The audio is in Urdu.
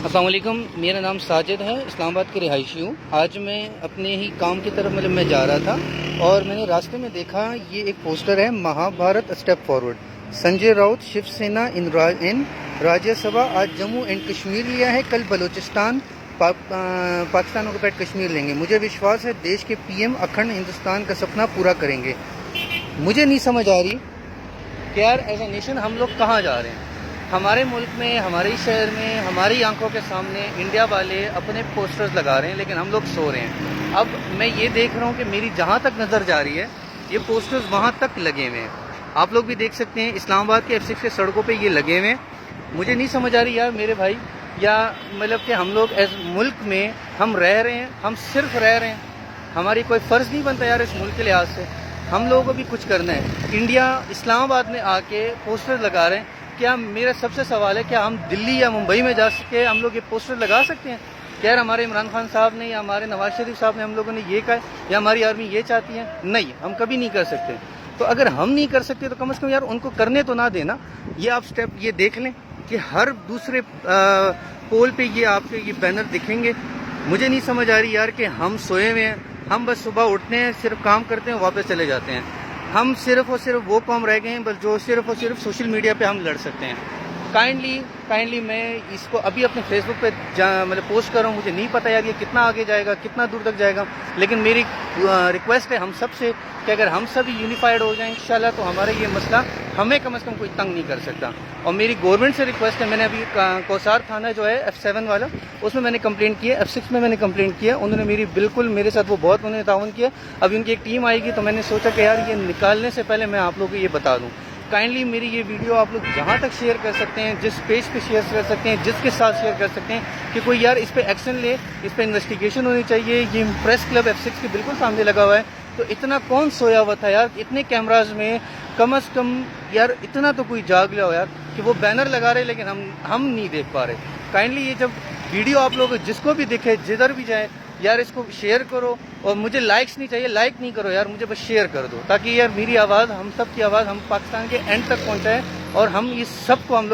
السلام علیکم، میرا نام ساجد ہے، اسلام آباد کی رہائشی ہوں۔ آج میں اپنے ہی کام کی طرف میں جا رہا تھا اور میں نے راستے میں دیکھا یہ ایک پوسٹر ہے، مہا بھارت اسٹیپ فارورڈ، سنجے راؤت شیو سینا ان راجیہ سبھا۔ آج جموں اینڈ کشمیر لیا ہے، کل بلوچستان، پاکستان آکوپائڈ کشمیر لیں گے۔ مجھے وشواس ہے دیش کے پی ایم اکھنڈ ہندوستان کا سپنا پورا کریں گے۔ مجھے نہیں سمجھ آ رہی کہ یار ایز اے نیشن ہم لوگ کہاں جا رہے ہیں۔ ہمارے ملک میں، ہمارے شہر میں، ہماری آنکھوں کے سامنے انڈیا والے اپنے پوسٹرز لگا رہے ہیں، لیکن ہم لوگ سو رہے ہیں۔ اب میں یہ دیکھ رہا ہوں کہ میری جہاں تک نظر جا رہی ہے یہ پوسٹرز وہاں تک لگے ہوئے ہیں۔ آپ لوگ بھی دیکھ سکتے ہیں اسلام آباد کے F6 کے سڑکوں پہ یہ لگے ہوئے ہیں۔ مجھے نہیں سمجھ آ رہی یار میرے بھائی، یا مطلب کہ ہم لوگ ایز ملک میں ہم رہ رہے ہیں، ہم صرف رہ رہے ہیں، ہماری کوئی فرض نہیں بنتا یار اس ملک کے لحاظ سے ہم لوگوں کو بھی کچھ کرنا ہے۔ انڈیا اسلام آباد میں آ کے پوسٹر لگا رہے ہیں، کیا میرا سب سے سوال ہے کیا ہم دلی یا ممبئی میں جا کے ہم لوگ یہ پوسٹر لگا سکتے ہیں؟ کیا یار ہمارے عمران خان صاحب نے یا ہمارے نواز شریف صاحب نے ہم لوگوں نے یہ کہا یا ہماری آرمی یہ چاہتی ہے؟ نہیں، ہم کبھی نہیں کر سکتے۔ تو اگر ہم نہیں کر سکتے تو کم از کم یار ان کو کرنے تو نہ دینا۔ یہ آپ سٹیپ یہ دیکھ لیں کہ ہر دوسرے پول پہ یہ آپ کے یہ بینر دکھیں گے۔ مجھے نہیں سمجھ آ رہی یار کہ ہم سوئے ہوئے ہیں، ہم بس صبح اٹھتے ہیں، صرف کام کرتے ہیں، واپس چلے جاتے ہیں۔ ہم صرف اور صرف وہ قوم رہ گئے ہیں بس جو صرف اور صرف سوشل میڈیا پہ ہم لڑ سکتے ہیں۔ کائنڈلی میں اس کو ابھی اپنے فیس بک پہ مطلب پوسٹ کر رہا ہوں۔ مجھے نہیں پتہ یار یہ کتنا آگے جائے گا، کتنا دور تک جائے گا، لیکن میری ریکویسٹ ہے ہم سب سے کہ اگر ہم سب یونیفائڈ ہو جائیں انشاءاللہ تو ہمارا یہ مسئلہ ہمیں کم از کم کوئی تنگ نہیں کر سکتا۔ اور میری گورنمنٹ سے ریکویسٹ ہے، میں نے ابھی کوسار تھانہ جو ہے F7 والا اس میں میں نے کمپلینٹ کی ہے، F6 میں نے کمپلینٹ کی ہے، انہوں نے میری بالکل میرے ساتھ وہ بہت انہوں نے تعاون کیا۔ ابھی ان کی ایک ٹیم آئے گی تو میں نے سوچا کہ یار یہ نکالنے سے پہلے میں آپ لوگوں کو یہ بتا دوں۔ کائنڈلی میری یہ ویڈیو آپ لوگ جہاں تک شیئر کر سکتے ہیں، جس پیج پہ شیئر کر سکتے ہیں، جس کے ساتھ شیئر کر سکتے ہیں کہ کوئی یار اس پہ ایکشن لے، اس پہ انویسٹیگیشن ہونی چاہیے۔ یہ پریس کلب F6 کے بالکل سامنے لگا ہوا ہے، تو اتنا کون سویا ہوا تھا یار؟ اتنے کیمراز میں کم از کم یار اتنا تو کوئی جاگ لیا ہو یار کہ وہ بینر لگا رہے لیکن ہم نہیں دیکھ پا رہے۔ کائنڈلی یہ جب ویڈیو آپ لوگ جس کو بھی دکھے، جدھر بھی جائے یار اس کو شیئر کرو، اور مجھے لائکس نہیں چاہیے، لائک نہیں کرو یار، مجھے بس شیئر کر دو تاکہ یار میری آواز، ہم سب کی آواز ہم پاکستان کے اینڈ تک پہنچائے اور ہم اس سب کو ہم لوگ